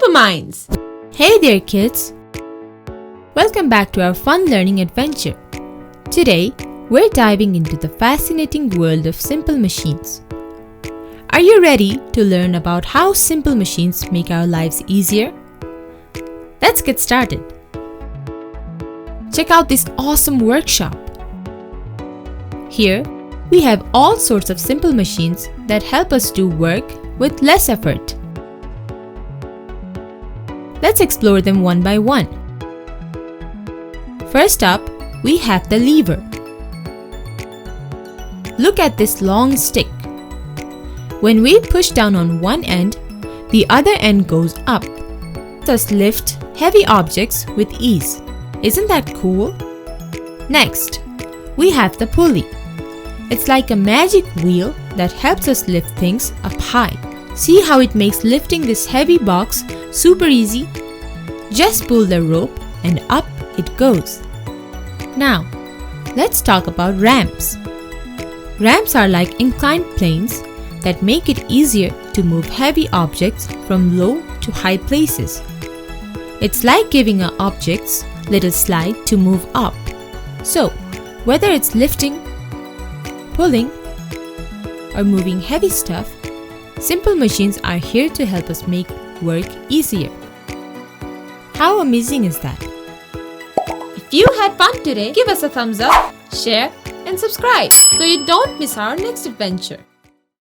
Supermindz! Hey there kids! Welcome back to our fun learning adventure. Today, we're diving into the fascinating world of simple machines. Are you ready to learn about how simple machines make our lives easier? Let's get started. Check out this awesome workshop. Here, we have all sorts of simple machines that help us do work with less effort. Let's explore them one by one. First up, we have the lever. Look at this long stick. When we push down on one end, the other end goes up. Thus lift heavy objects with ease. Isn't that cool? Next, we have the pulley. It's like a magic wheel that helps us lift things up high. See how it makes lifting this heavy box super easy? Just pull the rope and up it goes. Now, let's talk about ramps. Ramps are like inclined planes that make it easier to move heavy objects from low to high places. It's like giving an object's little slide to move up. So, whether it's lifting, pulling, or moving heavy stuff, simple machines are here to help us make work easier. How amazing is that? If you had fun today, give us a thumbs up, share, and subscribe so you don't miss our next adventure.